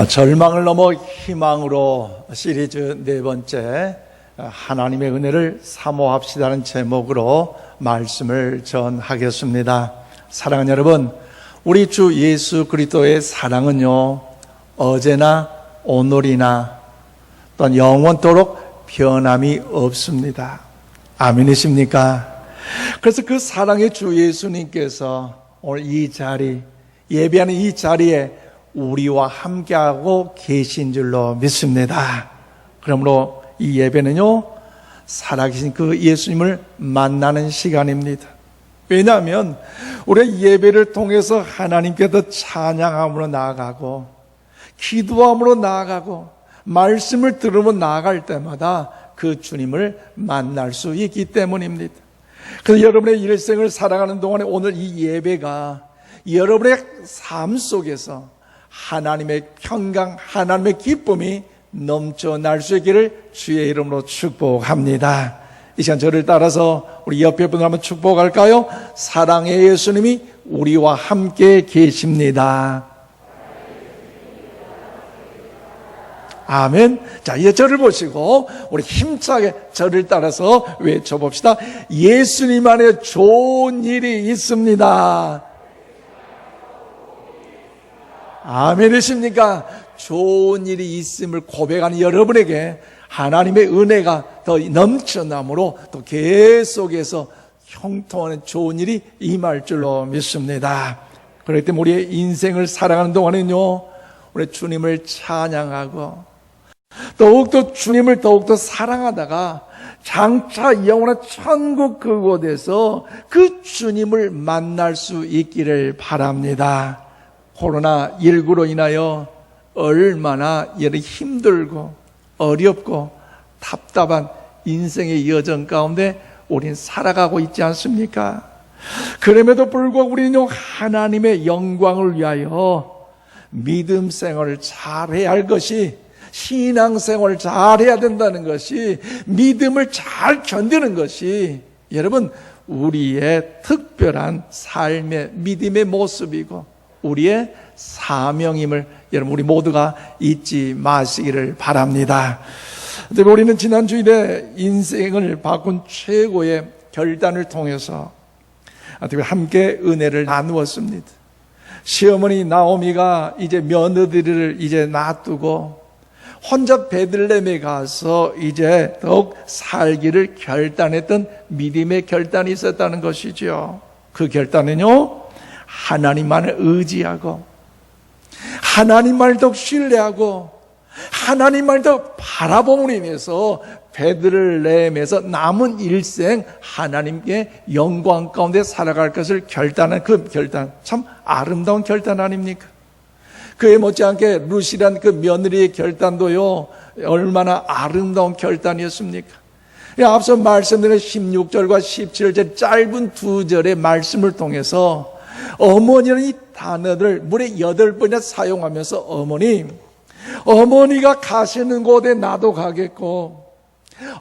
절망을 넘어 희망으로 시리즈 네 번째 하나님의 은혜를 사모합시다는 제목으로 말씀을 전하겠습니다. 사랑하는 여러분, 우리 주 예수 그리스도의 사랑은요, 어제나 오늘이나 또한 영원토록 변함이 없습니다. 아멘이십니까? 그래서 그 사랑의 주 예수님께서 오늘 이 자리, 예배하는 이 자리에 우리와 함께하고 계신 줄로 믿습니다. 그러므로 이 예배는요, 살아계신 그 예수님을 만나는 시간입니다. 왜냐하면 우리가 예배를 통해서 하나님께 더 찬양함으로 나아가고 기도함으로 나아가고 말씀을 들으며 나아갈 때마다 그 주님을 만날 수 있기 때문입니다. 그래서 여러분의 일생을 살아가는 동안에 오늘 이 예배가 여러분의 삶 속에서 하나님의 평강, 하나님의 기쁨이 넘쳐날 수 있기를 주의 이름으로 축복합니다. 이 시간 저를 따라서 우리 옆에 분들 한번 축복할까요? 사랑의 예수님이 우리와 함께 계십니다. 아멘. 자, 이제 저를 보시고 우리 힘차게 저를 따라서 외쳐봅시다. 예수님 안에 좋은 일이 있습니다. 아멘이십니까? 좋은 일이 있음을 고백하는 여러분에게 하나님의 은혜가 더 넘쳐나므로 또 계속해서 형통하는 좋은 일이 임할 줄로 믿습니다. 그렇기 때문에 우리의 인생을 살아가는 동안에는요, 우리 주님을 찬양하고 더욱더 주님을 더욱더 사랑하다가 장차 영원한 천국 그곳에서 그 주님을 만날 수 있기를 바랍니다. 코로나19로 인하여 얼마나 힘들고 어렵고 답답한 인생의 여정 가운데 우린 살아가고 있지 않습니까? 그럼에도 불구하고 우리는 하나님의 영광을 위하여 믿음 생활을 잘해야 할 것이, 신앙생활을 잘해야 된다는 것이, 믿음을 잘 견디는 것이 여러분 우리의 특별한 삶의 믿음의 모습이고 우리의 사명임을 여러분 우리 모두가 잊지 마시기를 바랍니다. 우리는 지난 주일에 인생을 바꾼 최고의 결단을 통해서 함께 은혜를 나누었습니다. 시어머니 나오미가 이제 며느리를 이제 놔두고 혼자 베들레헴에 가서 이제 더욱 살기를 결단했던 믿음의 결단이 있었다는 것이죠. 그 결단은요, 하나님만을 의지하고 하나님만을 더욱 신뢰하고 하나님만을 더욱 바라봄으로 인해서 베들레헴에서 남은 일생 하나님께 영광 가운데 살아갈 것을 결단한 그 결단, 참 아름다운 결단 아닙니까? 그에 못지않게 룻이란 그 며느리의 결단도요, 얼마나 아름다운 결단이었습니까? 앞서 말씀드린 16절과 17절 짧은 두 절의 말씀을 통해서 어머니는 이 단어를 무려 8번이나 사용하면서 어머니가 가시는 곳에 나도 가겠고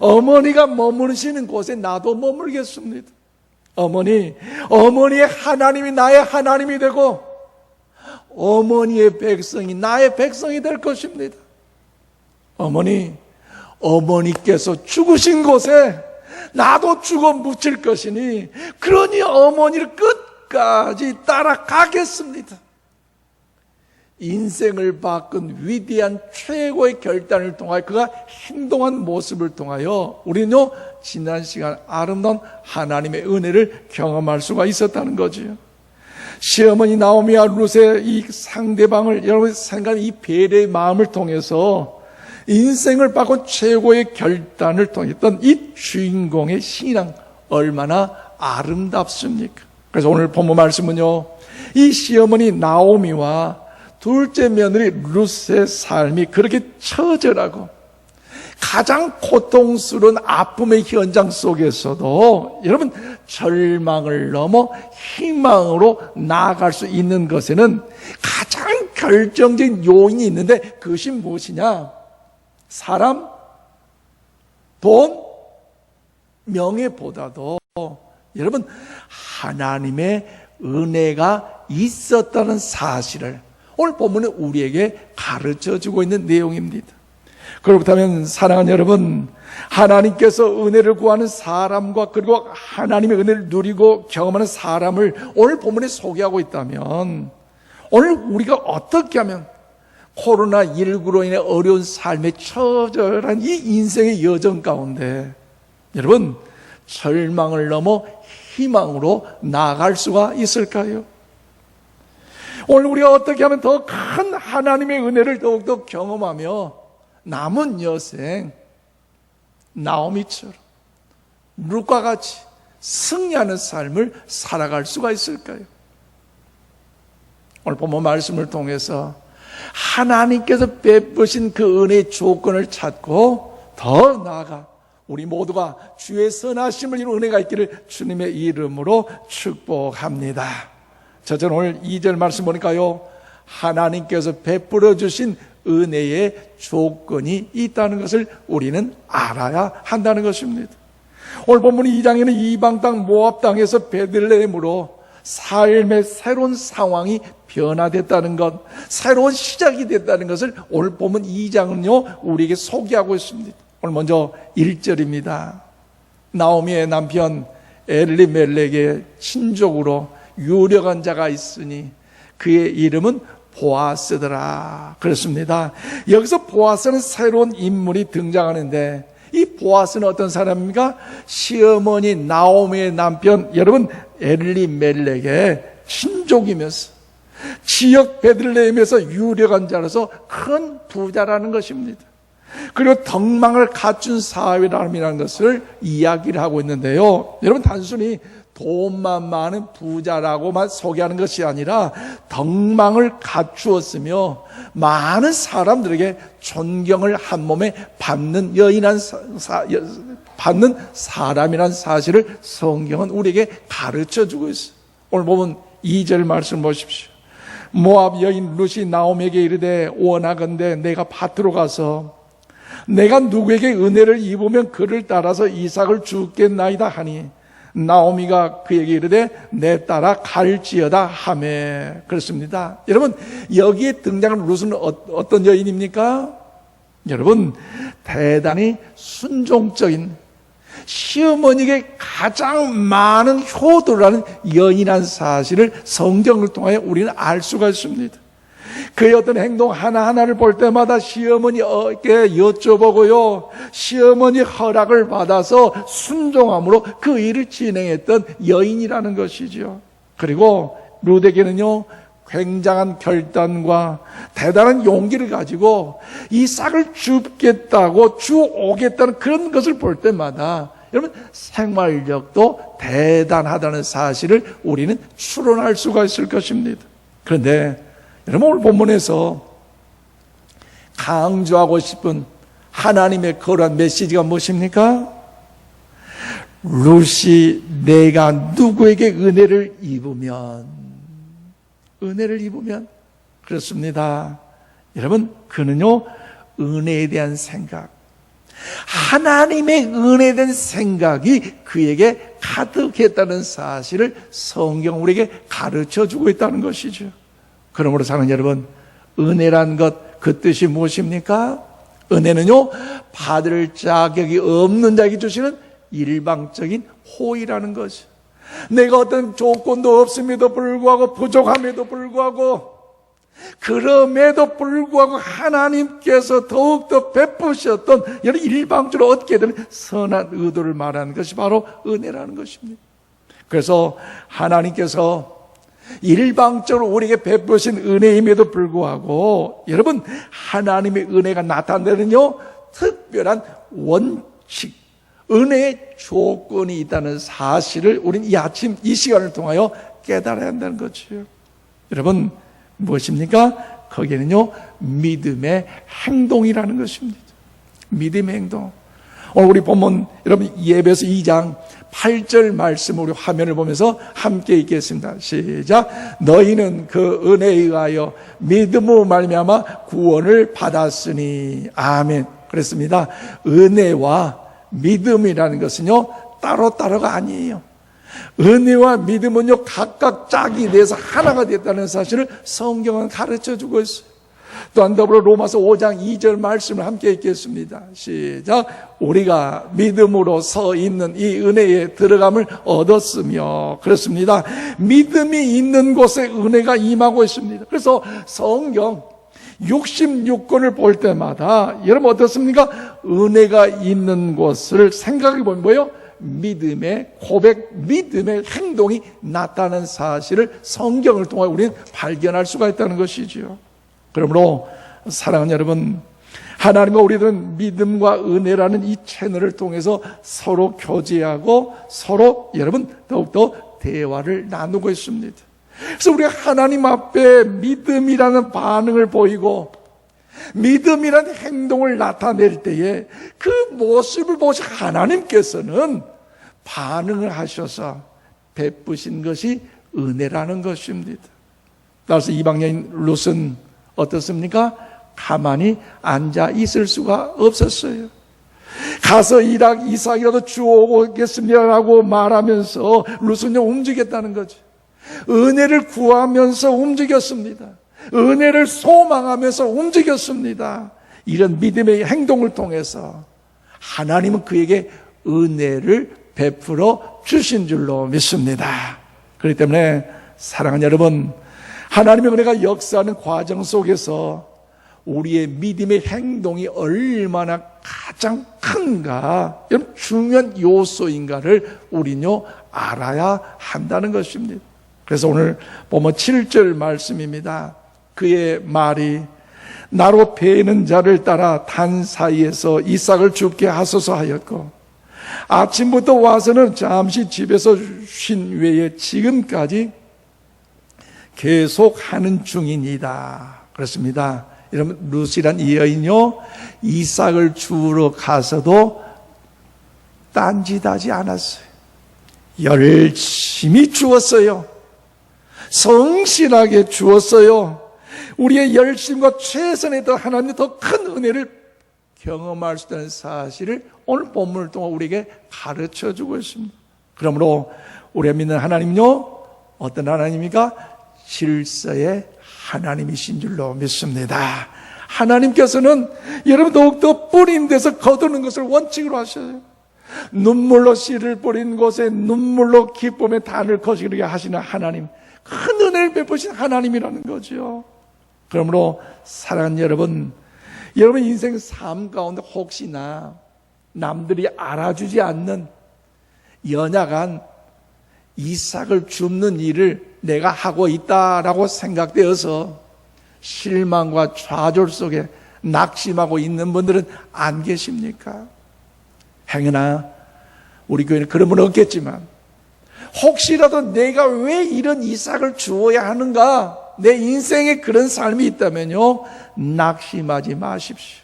어머니가 머무르시는 곳에 나도 머물겠습니다. 어머니의 하나님이 나의 하나님이 되고 어머니의 백성이 나의 백성이 될 것입니다. 어머니께서 죽으신 곳에 나도 죽어 묻힐 것이니 그러니 어머니를 끝까지 따라가겠습니다. 인생을 바꾼 위대한 최고의 결단을 통하여 그가 행동한 모습을 통하여 우리는요, 지난 시간 아름다운 하나님의 은혜를 경험할 수가 있었다는 거지요. 시어머니 나오미와 룻의 이 상대방을 여러분 생각하는 이 배려의 마음을 통해서 인생을 바꾼 최고의 결단을 통했던 이 주인공의 신앙 얼마나 아름답습니까? 그래서 오늘 본문 말씀은요, 이 시어머니 나오미와 둘째 며느리 룻의 삶이 그렇게 처절하고 가장 고통스러운 아픔의 현장 속에서도 여러분 절망을 넘어 희망으로 나아갈 수 있는 것에는 가장 결정적인 요인이 있는데 그것이 무엇이냐? 사람, 돈, 명예보다도 여러분 하나님의 은혜가 있었다는 사실을 오늘 본문은 우리에게 가르쳐주고 있는 내용입니다. 그렇다면 사랑하는 여러분, 하나님께서 은혜를 구하는 사람과 그리고 하나님의 은혜를 누리고 경험하는 사람을 오늘 본문에 소개하고 있다면, 오늘 우리가 어떻게 하면 코로나19로 인해 어려운 삶에 처절한 이 인생의 여정 가운데 여러분 절망을 넘어 희망으로 나아갈 수가 있을까요? 오늘 우리가 어떻게 하면 더 큰 하나님의 은혜를 더욱더 경험하며 남은 여생 나오미처럼 룻과 같이 승리하는 삶을 살아갈 수가 있을까요? 오늘 본문 말씀을 통해서 하나님께서 베푸신 그 은혜의 조건을 찾고 더 나아가 우리 모두가 주의 선하심을 이룬 은혜가 있기를 주님의 이름으로 축복합니다. 저는 오늘 2절 말씀 보니까요, 하나님께서 베풀어 주신 은혜의 조건이 있다는 것을 우리는 알아야 한다는 것입니다. 오늘 본문 2장에는 이방 땅 모압 땅에서 베들레헴으로 삶의 새로운 상황이 변화됐다는 것, 새로운 시작이 됐다는 것을 오늘 본문 2장은요 우리에게 소개하고 있습니다. 오늘 먼저 1절입니다. 나오미의 남편 엘리멜렉의 친족으로 유력한 자가 있으니 그의 이름은 보아스더라 그렇습니다. 여기서 보아스는 새로운 인물이 등장하는데, 이 보아스는 어떤 사람입니까? 시어머니 나오미의 남편 여러분 엘리멜렉의 친족이면서 지역 베들레헴에서 유력한 자로서 큰 부자라는 것입니다. 그리고 덕망을 갖춘 사람이라는 것을 이야기를 하고 있는데요, 여러분 단순히 돈만 많은 부자라고만 소개하는 것이 아니라 덕망을 갖추었으며 많은 사람들에게 존경을 한 몸에 받는 받는 사람이라는 사실을 성경은 우리에게 가르쳐주고 있어요. 오늘 보면 2절 말씀 보십시오. 모압 여인 룻이 나오미에게 이르되 원하건대 내가 밭으로 가서 내가 누구에게 은혜를 입으면 그를 따라서 이삭을 주겠나이다 하니 나오미가 그에게 이르되 내 따라 갈지어다 하매 그렇습니다. 여러분 여기에 등장하는 룻은 어떤 여인입니까? 여러분 대단히 순종적인 시어머니에게 가장 많은 효도를 하는 여인이라는 사실을 성경을 통해 우리는 알 수가 있습니다. 그의 어떤 행동 하나하나를 볼 때마다 시어머니에게 여쭤보고요, 시어머니 허락을 받아서 순종함으로 그 일을 진행했던 여인이라는 것이죠. 그리고 룻에게는요 굉장한 결단과 대단한 용기를 가지고 이삭을 줍겠다고 주오겠다는 그런 것을 볼 때마다 여러분 생활력도 대단하다는 사실을 우리는 추론할 수가 있을 것입니다. 그런데 여러분 오늘 본문에서 강조하고 싶은 하나님의 거룩한 메시지가 무엇입니까? 룻이 내가 누구에게 은혜를 입으면 그렇습니다. 여러분 그는요 은혜에 대한 생각, 하나님의 은혜에 대한 생각이 그에게 가득했다는 사실을 성경 우리에게 가르쳐주고 있다는 것이죠. 그러므로 사랑하는 여러분, 은혜란 것, 그 뜻이 무엇입니까? 은혜는요 받을 자격이 없는 자에게 주시는 일방적인 호의라는 것이, 내가 어떤 조건도 없음에도 불구하고 부족함에도 불구하고 그럼에도 불구하고 하나님께서 더욱더 베푸셨던 여러 일방적으로 얻게 되는 선한 의도를 말하는 것이 바로 은혜라는 것입니다. 그래서 하나님께서 일방적으로 우리에게 베푸신 은혜임에도 불구하고 여러분 하나님의 은혜가 나타내는요 특별한 원칙, 은혜의 조건이 있다는 사실을 우리는 이 아침 이 시간을 통하여 깨달아야 한다는 거죠. 여러분 무엇입니까? 거기에는요 믿음의 행동이라는 것입니다. 믿음의 행동. 오늘 우리 본문 여러분 예배서 2장 8절 말씀 우리 화면을 보면서 함께 읽겠습니다. 시작. 너희는 그 은혜에 의하여 믿음으로 말미암아 구원을 받았으니. 아멘. 그렇습니다. 은혜와 믿음이라는 것은요 따로따로가 아니에요. 은혜와 믿음은요 각각 짝이 돼서 하나가 됐다는 사실을 성경은 가르쳐주고 있어요. 또한 더불어 로마서 5장 2절 말씀을 함께 읽겠습니다. 시작. 우리가 믿음으로 서 있는 이 은혜에 들어감을 얻었으며, 그렇습니다. 믿음이 있는 곳에 은혜가 임하고 있습니다. 그래서 성경 66권을 볼 때마다 여러분 어떻습니까? 은혜가 있는 곳을 생각해 보면 뭐예요? 믿음의 고백, 믿음의 행동이 나타나는 사실을 성경을 통해 우리는 발견할 수가 있다는 것이지요. 그러므로 사랑하는 여러분, 하나님과 우리들은 믿음과 은혜라는 이 채널을 통해서 서로 교제하고 서로 여러분 더욱더 대화를 나누고 있습니다. 그래서 우리가 하나님 앞에 믿음이라는 반응을 보이고 믿음이라는 행동을 나타낼 때에 그 모습을 보시 하나님께서는 반응을 하셔서 베푸신 것이 은혜라는 것입니다. 따라서 이방여인 룻은 어떻습니까? 가만히 앉아 있을 수가 없었어요. 가서 이삭이라도 주오겠습니다라고 말하면서 룻은요 움직였다는 거죠. 은혜를 구하면서 움직였습니다. 은혜를 소망하면서 움직였습니다. 이런 믿음의 행동을 통해서 하나님은 그에게 은혜를 베풀어 주신 줄로 믿습니다. 그렇기 때문에 사랑하는 여러분, 하나님의 은혜가 역사하는 과정 속에서 우리의 믿음의 행동이 얼마나 가장 큰가, 여러분 중요한 요소인가를 우리는요 알아야 한다는 것입니다. 그래서 오늘 보면 7절 말씀입니다. 그의 말이 나로 배는 자를 따라 단 사이에서 이삭을 죽게 하소서 하였고, 아침부터 와서는 잠시 집에서 쉰 외에 지금까지 계속 하는 중이니다. 그렇습니다. 여러분, 룻이란 이 여인요 이삭을 주우러 가서도 딴짓하지 않았어요. 열심히 주었어요. 성실하게 주었어요. 우리의 열심과 최선에 더 하나님의 더 큰 은혜를 경험할 수 있다는 사실을 오늘 본문을 통해 우리에게 가르쳐주고 있습니다. 그러므로 우리가 믿는 하나님은요 어떤 하나님입니까? 질서의 하나님이신 줄로 믿습니다. 하나님께서는 여러분 더욱더 뿌린 데서 거두는 것을 원칙으로 하셔요. 눈물로 씨를 뿌린 곳에 눈물로 기쁨의 단을 거시게 하시는 하나님, 큰 은혜를 베푸신 하나님이라는 거죠. 그러므로 사랑하는 여러분, 여러분 인생 삶 가운데 혹시나 남들이 알아주지 않는 연약한 이삭을 줍는 일을 내가 하고 있다라고 생각되어서 실망과 좌절 속에 낙심하고 있는 분들은 안 계십니까? 행여나 우리 교회는 그런 분은 없겠지만 혹시라도 내가 왜 이런 이삭을 주어야 하는가, 내 인생에 그런 삶이 있다면요 낙심하지 마십시오.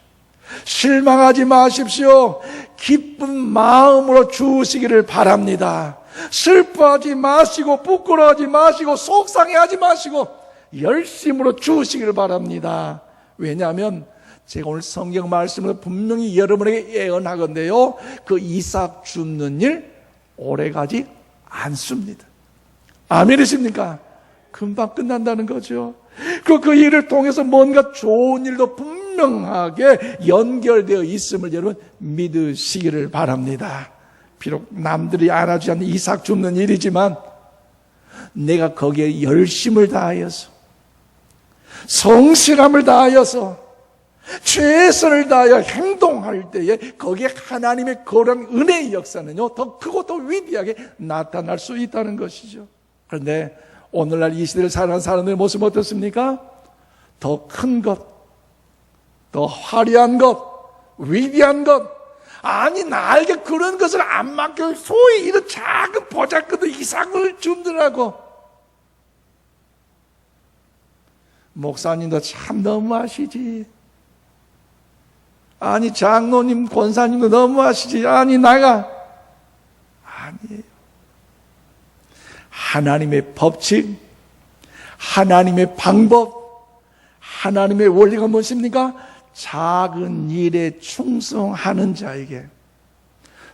실망하지 마십시오. 기쁜 마음으로 주시기를 바랍니다. 슬퍼하지 마시고 부끄러워하지 마시고 속상해하지 마시고 열심으로 주시기를 바랍니다. 왜냐하면 제가 오늘 성경 말씀으로 분명히 여러분에게 예언하건대요 그 이삭 줍는 일 오래가지 않습니다. 아멘이십니까? 금방 끝난다는 거죠. 그 일을 통해서 뭔가 좋은 일도 분명하게 연결되어 있음을 여러분 믿으시기를 바랍니다. 비록 남들이 알아주지 않는 이삭 줍는 일이지만 내가 거기에 열심을 다하여서 성실함을 다하여서 최선을 다하여 행동할 때에 거기에 하나님의 거룩한 은혜의 역사는요 더 크고 더 위대하게 나타날 수 있다는 것이죠. 그런데 오늘날 이 시대를 살아가는 사람들의 모습은 어떻습니까? 더 큰 것, 더 화려한 것, 위대한 것, 아니 나에게 그런 것을 안 맡겨 소위 이런 작은 보잘것없는 이삭을 주더라고. 목사님도 참 너무하시지. 아니 장로님, 권사님도 너무하시지. 아니 나가 아니에요. 하나님의 법칙, 하나님의 방법, 하나님의 원리가 무엇입니까? 작은 일에 충성하는 자에게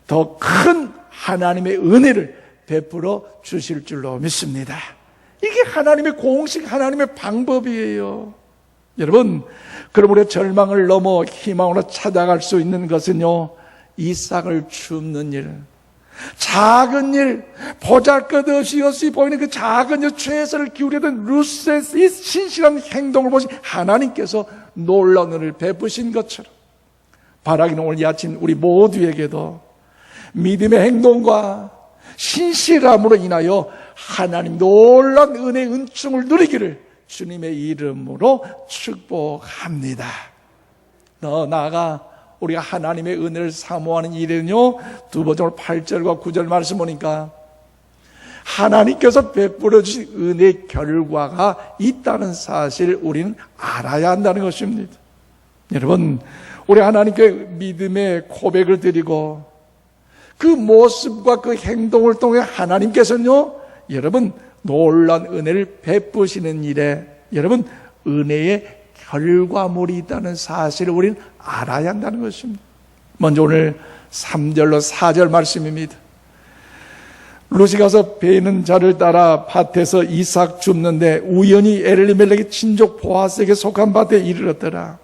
더 큰 하나님의 은혜를 베풀어 주실 줄로 믿습니다. 이게 하나님의 공식, 하나님의 방법이에요. 여러분, 그럼 우리가 절망을 넘어 희망으로 찾아갈 수 있는 것은요, 이삭을 줍는 일, 작은 일, 보잘것없이 보이는 그 작은 일, 최선을 기울이던 루스의 이 신실한 행동을 보신 하나님께서 놀라운 은혜를 베푸신 것처럼, 바라기는 오늘 이 아침 우리 모두에게도 믿음의 행동과 신실함으로 인하여 하나님 놀라운 은혜의 은총을 누리기를 주님의 이름으로 축복합니다. 더 나아가 우리가 하나님의 은혜를 사모하는 일은요, 두 번째로 8절과 9절 말씀 보니까 하나님께서 베풀어 주신 은혜의 결과가 있다는 사실을 우리는 알아야 한다는 것입니다. 여러분, 우리 하나님께 믿음의 고백을 드리고 그 모습과 그 행동을 통해 하나님께서는요, 여러분 놀라운 은혜를 베푸시는 일에 여러분 은혜의 결과물이 있다는 사실을 우리는 알아야 한다는 것입니다. 먼저 오늘 3절로 4절 말씀입니다. 룻이 가서 베는 자를 따라 밭에서 이삭 줍는데 우연히 엘리멜렉의 친족 보아스에게 속한 밭에 이르렀더라.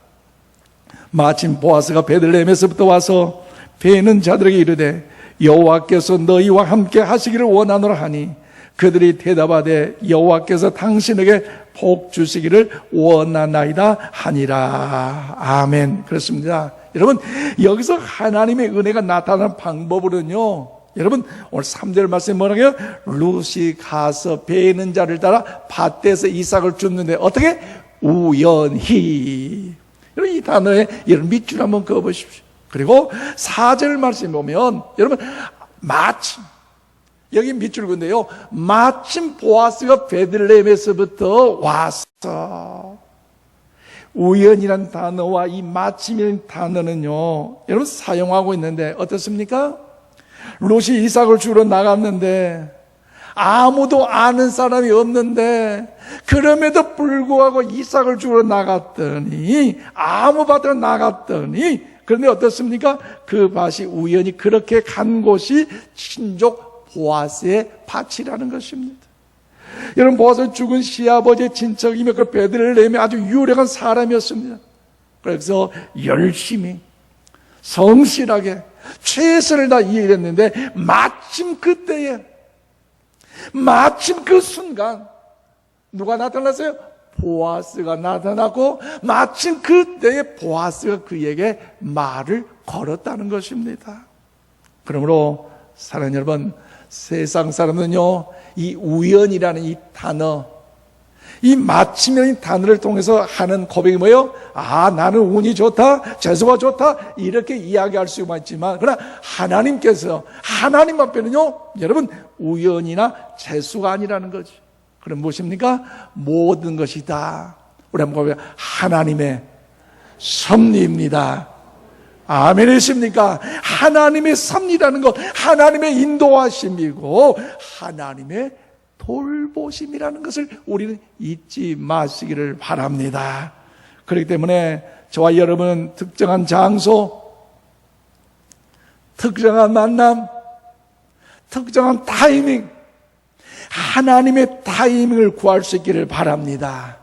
마침 보아스가 베들레헴에서부터 와서 베는 자들에게 이르되 여호와께서 너희와 함께 하시기를 원하노라 하니 그들이 대답하되 여호와께서 당신에게 복 주시기를 원하나이다 하니라. 아멘. 그렇습니다. 여러분, 여기서 하나님의 은혜가 나타나는 방법으로는요, 여러분 오늘 3절 말씀이 뭐라고요? 룻이 가서 베는 자를 따라 밭에서 이삭을 줍는데 어떻게? 우연히. 여러분 이 단어에 여러분 밑줄 한번 그어보십시오. 그리고 4절 말씀 보면 여러분 마침, 여기 밑줄 그은데요, 마침 보아스가 베들레헴에서부터 왔어. 우연이란 단어와 이 마침이라는 단어는요, 여러분 사용하고 있는데 어떻습니까? 룻이 이삭을 주러 나갔는데 아무도 아는 사람이 없는데 그럼에도 불구하고 이삭을 주러 나갔더니 아무 밭으로 나갔더니 그런데 어떻습니까? 그 밭이 우연히 그렇게 간 곳이 친족 보아스의 밭이라는 것입니다. 여러분, 보아스는 죽은 시아버지의 친척이며 그 베들레헴에 아주 유력한 사람이었습니다. 그래서 열심히 성실하게 최선을 다 일했는데 마침 그때에, 마침 그 순간 누가 나타났어요? 보아스가 나타나고 마침 그때에 보아스가 그에게 말을 걸었다는 것입니다. 그러므로 사랑하는 여러분, 세상 사람은요, 이 우연이라는 이 단어, 이 마침이라는 단어를 통해서 하는 고백이 뭐예요? 아, 나는 운이 좋다, 재수가 좋다, 이렇게 이야기할 수가 있지만, 그러나 하나님께서, 하나님 앞에는요, 여러분, 우연이나 재수가 아니라는 거죠. 그럼 무엇입니까? 모든 것이 다 우리 한번 보면 하나님의 섭리입니다. 아멘이십니까? 하나님의 섭리라는 것, 하나님의 인도하심이고 하나님의 돌보심이라는 것을 우리는 잊지 마시기를 바랍니다. 그렇기 때문에 저와 여러분은 특정한 장소, 특정한 만남, 특정한 타이밍, 하나님의 타이밍을 구할 수 있기를 바랍니다.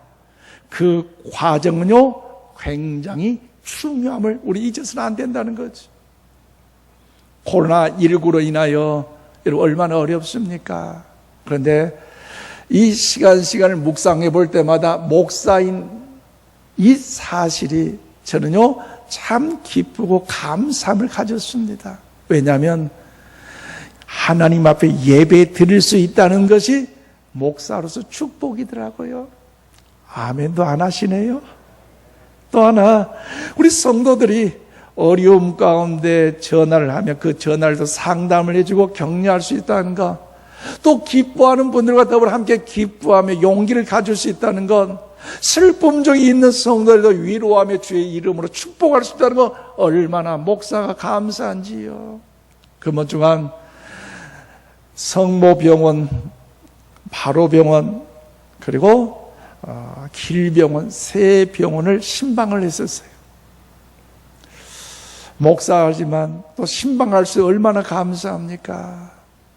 그 과정은요, 굉장히 중요함을 우리 잊어서는 안 된다는 거죠. 코로나19로 인하여 여러분 얼마나 어렵습니까? 그런데 이 시간을 묵상해 볼 때마다 목사인 이 사실이 저는요, 참 기쁘고 감사함을 가졌습니다. 왜냐하면 하나님 앞에 예배 드릴 수 있다는 것이 목사로서 축복이더라고요. 아멘도 안 하시네요. 또 하나, 우리 성도들이 어려움 가운데 전화를 하면 그 전화를 또 상담을 해주고 격려할 수 있다는 것, 또 기뻐하는 분들과 더불어 함께 기뻐하며 용기를 가질 수 있다는 것, 슬픔 중에 있는 성도들도 위로하며 주의 이름으로 축복할 수 있다는 것, 얼마나 목사가 감사한지요. 그번 주간 성모병원, 바로병원, 그리고 길병원, 세 병원을 신방을 했었어요. 목사하지만 또 신방할 수 얼마나 감사합니까?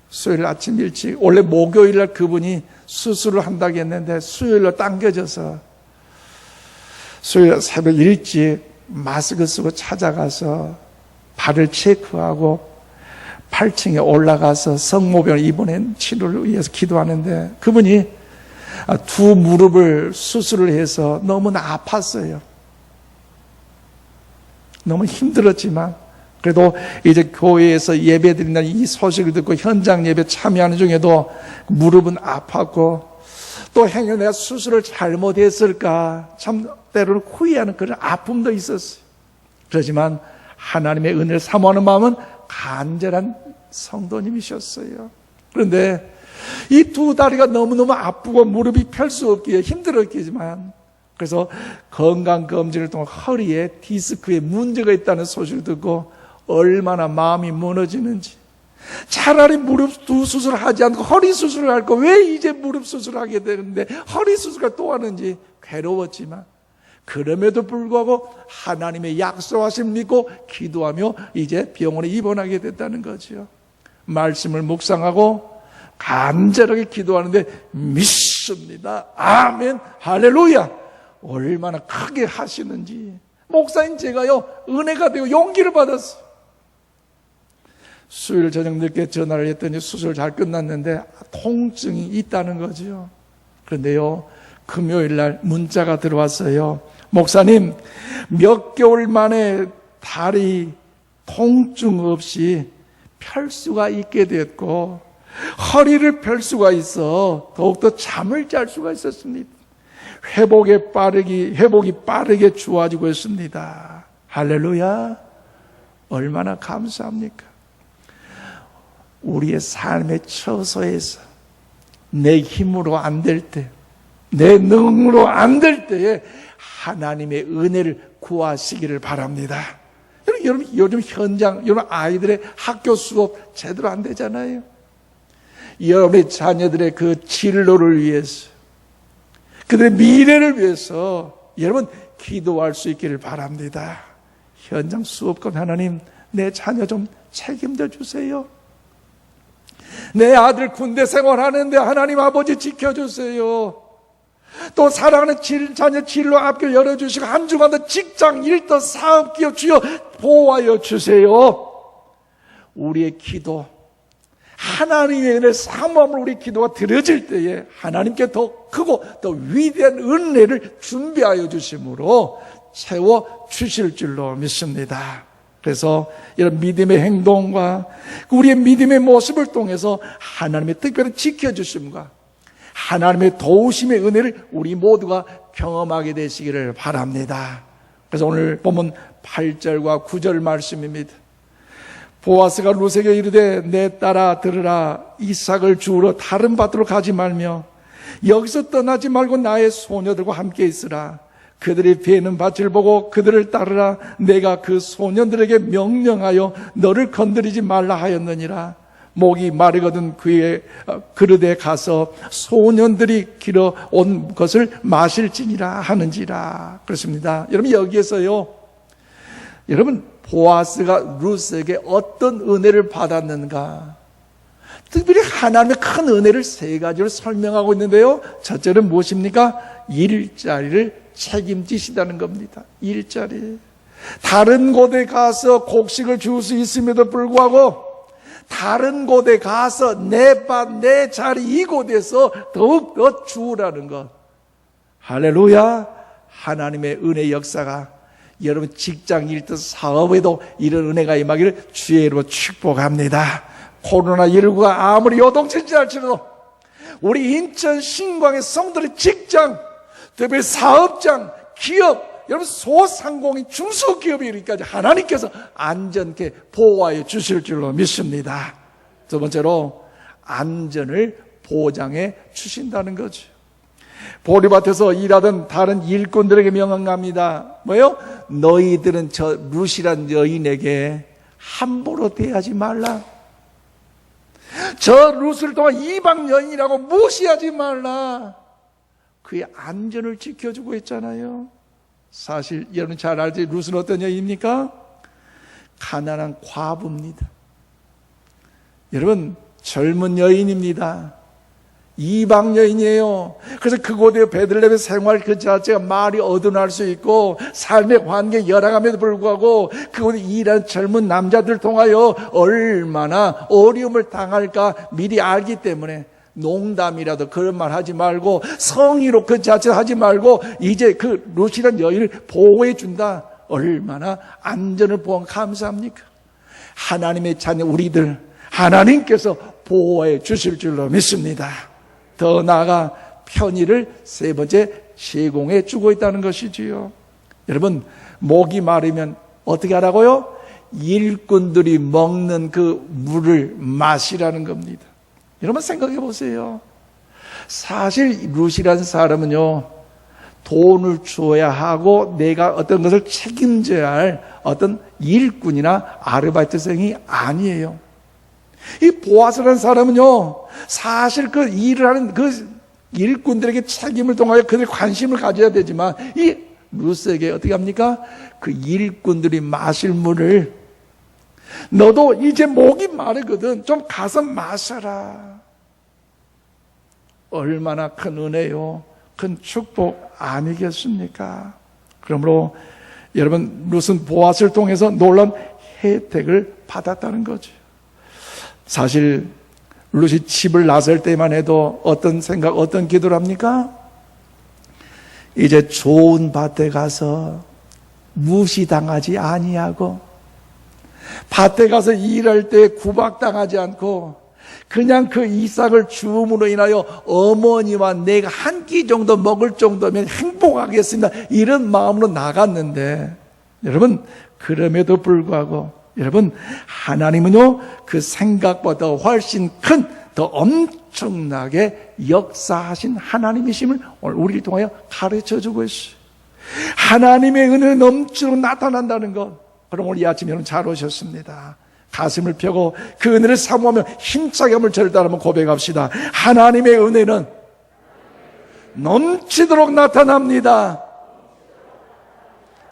수요일 아침 일찍, 원래 목요일날 그분이 수술을 한다고 했는데 수요일로 당겨져서 수요일 새벽 일찍 마스크 쓰고 찾아가서 발을 체크하고 8층에 올라가서 성모병 입원한 치료를 위해서 기도하는데 그분이 두 무릎을 수술을 해서 너무나 아팠어요. 너무 힘들었지만 그래도 이제 교회에서 예배 드린다는 이 소식을 듣고 현장 예배 참여하는 중에도 무릎은 아팠고 또 행여 내가 수술을 잘못했을까 참 때로는 후회하는 그런 아픔도 있었어요. 그렇지만 하나님의 은혜를 사모하는 마음은 간절한 성도님이셨어요. 그런데 이 두 다리가 너무너무 아프고 무릎이 펼 수 없기에 힘들었겠지만 그래서 건강검진을 통해 허리에 디스크에 문제가 있다는 소식을 듣고 얼마나 마음이 무너지는지 차라리 무릎 두 수술을 하지 않고 허리 수술을 할 거 왜 이제 무릎 수술을 하게 되는데 허리 수술을 또 하는지 괴로웠지만 그럼에도 불구하고 하나님의 약속하심을 믿고 기도하며 이제 병원에 입원하게 됐다는 거죠. 말씀을 묵상하고 간절하게 기도하는데 믿습니다. 아멘 할렐루야. 얼마나 크게 하시는지 목사님 제가요 은혜가 되고 용기를 받았어요. 수요일 저녁 늦게 전화를 했더니 수술 잘 끝났는데 통증이 있다는 거죠. 그런데요 금요일 날 문자가 들어왔어요. 목사님 몇 개월 만에 다리 통증 없이 펼 수가 있게 됐고 허리를 펼 수가 있어 더욱더 잠을 잘 수가 있었습니다. 회복이 빠르게 좋아지고 있습니다. 할렐루야. 얼마나 감사합니까? 우리의 삶의 처소에서 내 힘으로 안 될 때, 내 능으로 안 될 때에 하나님의 은혜를 구하시기를 바랍니다. 여러분 요즘 현장, 여러분 아이들의 학교 수업 제대로 안 되잖아요. 여러분의 자녀들의 그 진로를 위해서, 그들의 미래를 위해서 여러분 기도할 수 있기를 바랍니다. 현장 수업권 하나님 내 자녀 좀 책임져 주세요. 내 아들 군대 생활하는데 하나님 아버지 지켜주세요. 또 사랑하는 자녀 진로 앞길 열어주시고 한 주간도 직장 일터 사업기업 주여 보호하여 주세요. 우리의 기도 하나님의 은혜를 사모함으로 우리 기도가 들어질 때에 하나님께 더 크고 더 위대한 은혜를 준비하여 주심으로 채워 주실 줄로 믿습니다. 그래서 이런 믿음의 행동과 우리의 믿음의 모습을 통해서 하나님의 특별한 지켜주심과 하나님의 도우심의 은혜를 우리 모두가 경험하게 되시기를 바랍니다. 그래서 오늘 본문 8절과 9절 말씀입니다. 보아스가 룻에게 이르되 내 딸아 들으라. 이삭을 주우러 다른 밭으로 가지 말며 여기서 떠나지 말고 나의 소녀들과 함께 있으라. 그들이 베는 밭을 보고 그들을 따르라. 내가 그 소년들에게 명령하여 너를 건드리지 말라 하였느니라. 목이 마르거든 그의 그릇에 가서 소년들이 길어 온 것을 마실지니라 하는지라. 그렇습니다. 여러분 여기에서요, 여러분 보아스가 룻에게 어떤 은혜를 받았는가, 특별히 하나님의 큰 은혜를 세 가지로 설명하고 있는데요. 첫째는 무엇입니까? 일자리를 책임지시다는 겁니다. 일자리. 다른 곳에 가서 곡식을 줄 수 있음에도 불구하고 다른 곳에 가서 내 밭, 내 자리 이곳에서 더욱더 주우라는 것. 할렐루야. 하나님의 은혜 역사가 여러분 직장 일터 사업에도 이런 은혜가 임하기를 주의로 축복합니다. 코로나19가 아무리 요동치지 할지라도 우리 인천 신광의 성도의 직장, 특별히 사업장, 기업, 여러분 소상공인 중소기업이 이르기까지 하나님께서 안전케 보호하여 주실 줄로 믿습니다. 두 번째로 안전을 보장해 주신다는 거죠. 보리밭에서 일하던 다른 일꾼들에게 명령합니다. 뭐요? 너희들은 저 룻이란 여인에게 함부로 대하지 말라. 저 룻을 통한 이방 여인이라고 무시하지 말라. 그의 안전을 지켜주고 있잖아요. 사실 여러분 잘 알지, 룻은 어떤 여인입니까? 가난한 과부입니다. 여러분 젊은 여인입니다. 이방 여인이에요. 그래서 그곳에 베들레헴의 생활 그 자체가 말이 어둔할 수 있고 삶의 환경이 열악함에도 불구하고 그곳에 일하는 젊은 남자들 통하여 얼마나 어려움을 당할까 미리 알기 때문에 농담이라도 그런 말 하지 말고 성의로 그 자체 하지 말고 이제 그 룻이라는 여인을 보호해 준다. 얼마나 안전을 보험 감사합니까? 하나님의 자녀 우리들 하나님께서 보호해 주실 줄로 믿습니다. 더 나아가 편의를 세 번째 제공해 주고 있다는 것이지요. 여러분 목이 마르면 어떻게 하라고요? 일꾼들이 먹는 그 물을 마시라는 겁니다. 여러분 생각해 보세요. 사실 룻이라는 사람은요 돈을 줘야 하고 내가 어떤 것을 책임져야 할 어떤 일꾼이나 아르바이트생이 아니에요. 이 보아스라는 사람은요 사실 그 일을 하는 그 일꾼들에게 책임을 통하여 그들의 관심을 가져야 되지만 이 룻에게 어떻게 합니까? 그 일꾼들이 마실 물을 너도 이제 목이 마르거든 좀 가서 마셔라. 얼마나 큰 은혜요, 큰 축복 아니겠습니까? 그러므로 여러분 룻은 보아스를 통해서 놀라운 혜택을 받았다는 거죠. 사실 룻이 집을 나설 때만 해도 어떤 생각, 어떤 기도를 합니까? 이제 좋은 밭에 가서 무시당하지 아니하고 밭에 가서 일할 때 구박당하지 않고 그냥 그 이삭을 주음으로 인하여 어머니와 내가 한 끼 정도 먹을 정도면 행복하겠습니다. 이런 마음으로 나갔는데 여러분 그럼에도 불구하고 여러분 하나님은요 그 생각보다 훨씬 큰 더 엄청나게 역사하신 하나님이심을 오늘 우리를 통하여 가르쳐주고 있어요. 하나님의 은혜는 넘치도록 나타난다는 것. 그럼 오늘 이 아침 여러분 잘 오셨습니다. 가슴을 펴고 그 은혜를 사모하며 힘차게 한번 저를 따라 한번 고백합시다. 하나님의 은혜는 넘치도록 나타납니다.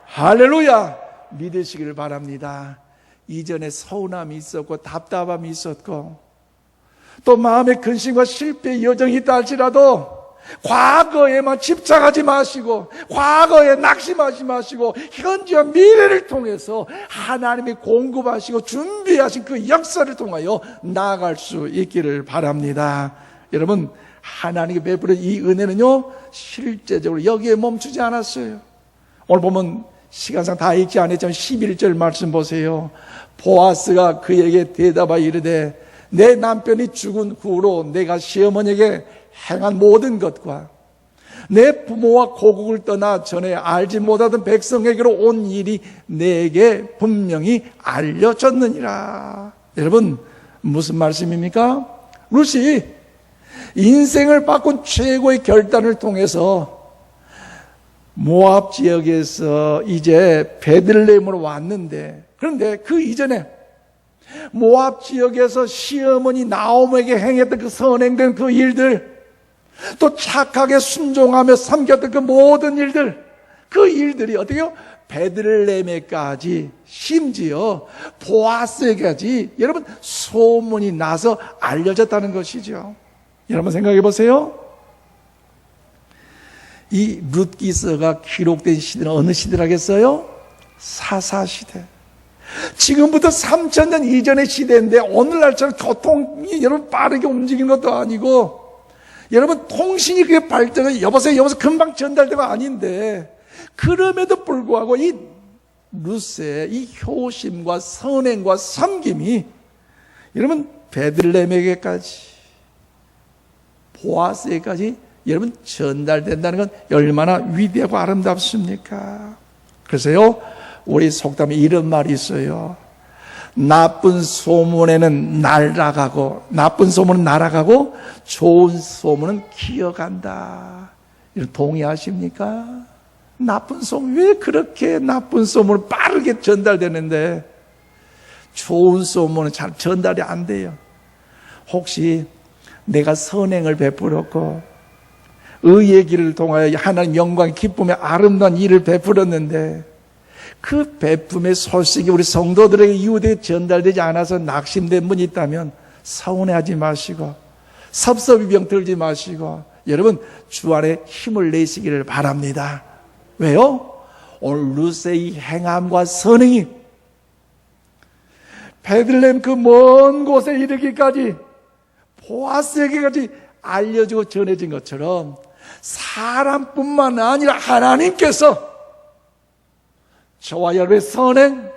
할렐루야. 믿으시기를 바랍니다. 이전에 서운함이 있었고 답답함이 있었고 또 마음의 근심과 실패의 여정이 있다 할지라도 과거에만 집착하지 마시고 과거에 낙심하지 마시고 현재와 미래를 통해서 하나님이 공급하시고 준비하신 그 역사를 통하여 나아갈 수 있기를 바랍니다. 여러분 하나님이 베푸는 이 은혜는요 실제적으로 여기에 멈추지 않았어요. 오늘 보면 시간상 다 읽지 않았지만 11절 말씀 보세요. 보아스가 그에게 대답하여 이르되 내 남편이 죽은 후로 내가 시어머니에게 행한 모든 것과 내 부모와 고국을 떠나 전에 알지 못하던 백성에게로 온 일이 내게 분명히 알려졌느니라. 여러분 무슨 말씀입니까? 룻이 인생을 바꾼 최고의 결단을 통해서 모압 지역에서 이제 베들레헴으로 왔는데 그런데 그 이전에 모압 지역에서 시어머니 나옴에게 행했던 그 선행된 그 일들 또 착하게 순종하며 섬겼던 그 모든 일들 그 일들이 어떻게요? 베들레헴에까지 심지어 보아스에까지 여러분 소문이 나서 알려졌다는 것이죠. 여러분 생각해 보세요. 이 룻기서가 기록된 시대는 어느 시대라겠어요? 사사시대. 지금부터 3000년 이전의 시대인데 오늘날처럼 교통이 여러분 빠르게 움직이는 것도 아니고 여러분 통신이 그게 발전을 여보세요 금방 전달되가 아닌데 그럼에도 불구하고 이 룻의 이 효심과 선행과 섬김이 여러분 베들레헴에게까지 보아스에까지 여러분 전달된다는 건 얼마나 위대하고 아름답습니까? 그래서요 우리 속담에 이런 말이 있어요. 나쁜 소문은 날아가고 좋은 소문은 기어간다. 동의하십니까? 나쁜 소문 왜 그렇게 나쁜 소문은 빠르게 전달되는데 좋은 소문은 잘 전달이 안 돼요. 혹시 내가 선행을 베풀었고 의의 길을 통하여 하나님 영광 기쁨의 아름다운 일을 베풀었는데 그 베품의 소식이 우리 성도들에게 이웃에 전달되지 않아서 낙심된 분이 있다면 서운해하지 마시고 섭섭이 병 들지 마시고 여러분 주 안에 힘을 내시기를 바랍니다. 왜요? 오늘 루스의 행함과 선행이 베들레헴 그 먼 곳에 이르기까지 보아스에게까지 알려지고 전해진 것처럼 사람뿐만 아니라 하나님께서 저와 여러분의 선행,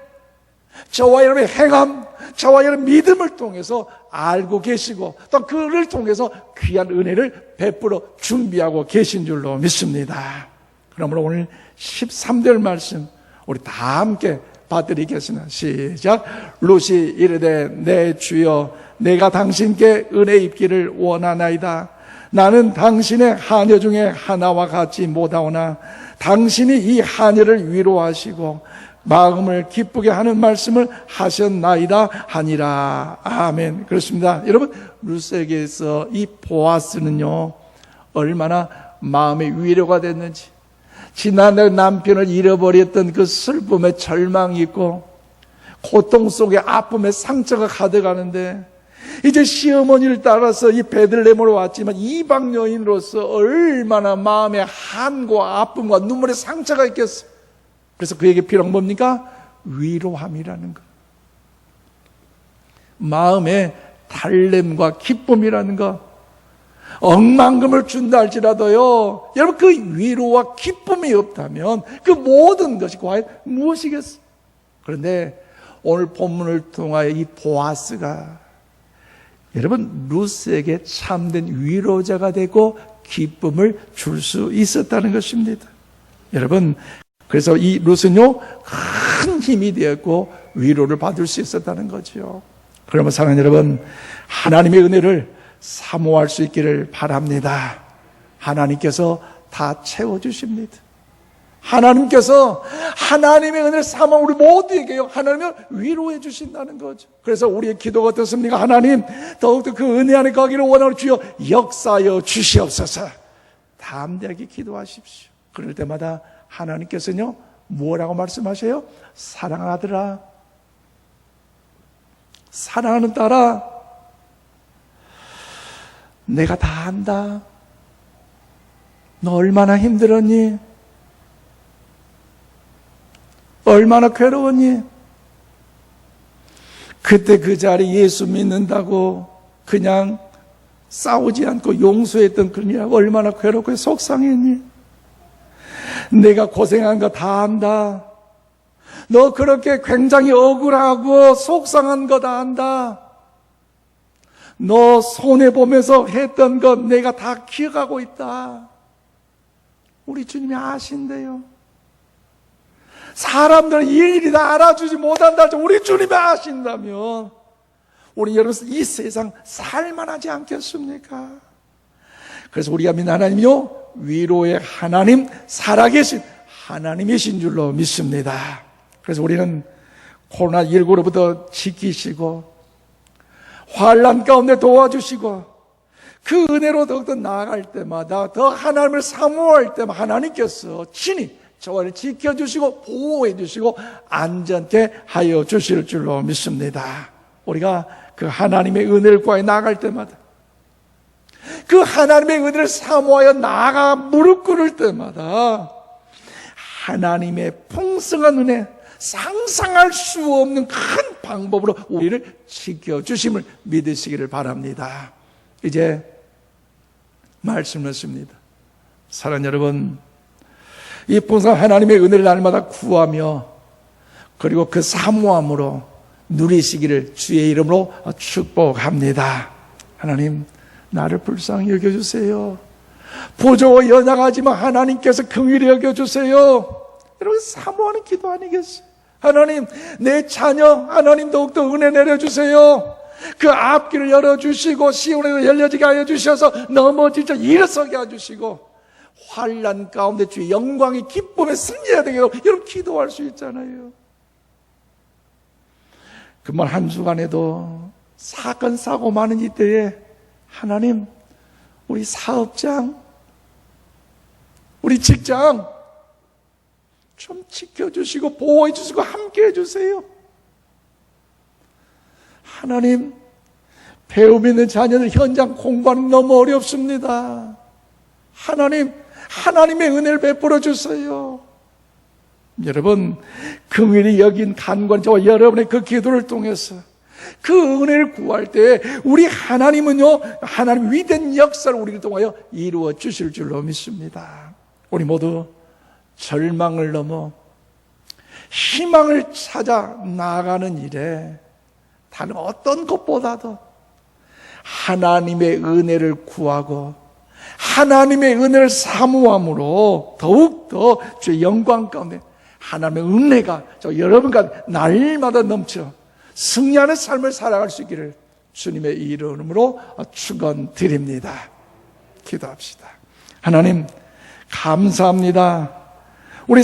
저와 여러분의 행함, 저와 여러분의 믿음을 통해서 알고 계시고 또 그를 통해서 귀한 은혜를 베풀어 준비하고 계신 줄로 믿습니다. 그러므로 오늘 13절 말씀 우리 다 함께 받드리겠습니다. 시작. 룻이 이르되 내 주여 내가 당신께 은혜 입기를 원하나이다. 나는 당신의 하녀 중에 하나와 같지 못하오나 당신이 이 하녀를 위로하시고 마음을 기쁘게 하는 말씀을 하셨나이다 하니라. 아멘. 그렇습니다. 여러분 룻에게서 이 보아스는요 얼마나 마음의 위로가 됐는지, 지난해 남편을 잃어버렸던 그 슬픔에 절망이 있고 고통 속에 아픔에 상처가 가득하는데 이제 시어머니를 따라서 이 베들레헴으로 왔지만 이방 여인으로서 얼마나 마음에 한과 아픔과 눈물의 상처가 있겠어요. 그래서 그에게 필요한 뭡니까? 위로함이라는 것, 마음의 달램과 기쁨이라는 것. 억만금을 준다 할지라도요 여러분 그 위로와 기쁨이 없다면 그 모든 것이 과연 무엇이겠어요? 그런데 오늘 본문을 통하여 이 보아스가 여러분 룻에게 참된 위로자가 되고 기쁨을 줄 수 있었다는 것입니다. 여러분 그래서 이 룻은요 큰 힘이 되었고 위로를 받을 수 있었다는 거죠. 그러면 사랑하는 여러분, 하나님의 은혜를 사모할 수 있기를 바랍니다. 하나님께서 다 채워주십니다. 하나님께서 하나님의 은혜를 사모한 우리 모두에게요 하나님을 위로해 주신다는 거죠. 그래서 우리의 기도가 어떻습니까? 하나님 더욱더 그 은혜 안에 가기를 원하는 주여 역사하여 주시옵소서. 담대하게 기도하십시오. 그럴 때마다 하나님께서는요 뭐라고 말씀하세요? 사랑하더라, 사랑하는 딸아, 내가 다 안다. 너 얼마나 힘들었니? 얼마나 괴로웠니? 그때 그 자리에 예수 믿는다고 그냥 싸우지 않고 용서했던 그녀가 얼마나 괴롭고 속상했니? 내가 고생한 거 다 안다. 너 그렇게 굉장히 억울하고 속상한 거 다 안다. 너 손해보면서 했던 것 내가 다 기억하고 있다. 우리 주님이 아신대요. 사람들은 일일이 다 알아주지 못한다. 우리 주님이 아신다면 우리 여러분 이 세상 살만하지 않겠습니까? 그래서 우리가 믿는 하나님이요 위로의 하나님, 살아계신 하나님이신 줄로 믿습니다. 그래서 우리는 코로나19로부터 지키시고 환난 가운데 도와주시고 그 은혜로 더욱더 나아갈 때마다 더 하나님을 사모할 때마다 하나님께서 친히 저를 지켜주시고 보호해 주시고 안전케 하여 주실 줄로 믿습니다. 우리가 그 하나님의 은혜를 구하여 나아갈 때마다 그 하나님의 은혜를 사모하여 나아가 무릎 꿇을 때마다 하나님의 풍성한 은혜, 상상할 수 없는 큰 방법으로 우리를 지켜주심을 믿으시기를 바랍니다. 이제 말씀했습니다. 사랑하는 여러분, 이 풍성한 하나님의 은혜를 날마다 구하며 그리고 그 사모함으로 누리시기를 주의 이름으로 축복합니다. 하나님, 나를 불쌍히 여겨주세요. 부족하고 연약하지만 하나님께서 긍휼히 여겨주세요. 여러분 사모하는 기도 아니겠어요? 하나님, 내 자녀 하나님 더욱더 은혜 내려주세요. 그 앞길을 열어주시고 시온에서 열려지게 하여 주셔서 넘어지자 일어서게 해주시고 환난 가운데 주의 영광이 기쁨에 승리해야 되도록 여러분 기도할 수 있잖아요. 그만 한 주간에도 사건 사고 많은 이때에 하나님, 우리 사업장, 우리 직장 좀 지켜주시고 보호해 주시고 함께 해주세요. 하나님, 배움 있는 자녀들 현장 공부하는 너무 어렵습니다. 하나님의 은혜를 베풀어 주세요. 여러분, 긍휼히 여긴 간관 저와 여러분의 그 기도를 통해서 그 은혜를 구할 때 우리 하나님은요, 하나님 위대한 역사를 우리를 통하여 이루어 주실 줄로 믿습니다. 우리 모두 절망을 넘어 희망을 찾아 나아가는 일에 다른 어떤 것보다도 하나님의 은혜를 구하고 하나님의 은혜를 사모함으로 더욱더 주의 영광 가운데 하나님의 은혜가 여러분과 날마다 넘쳐 승리하는 삶을 살아갈 수 있기를 주님의 이름으로 축원드립니다. 기도합시다. 하나님 감사합니다. 우리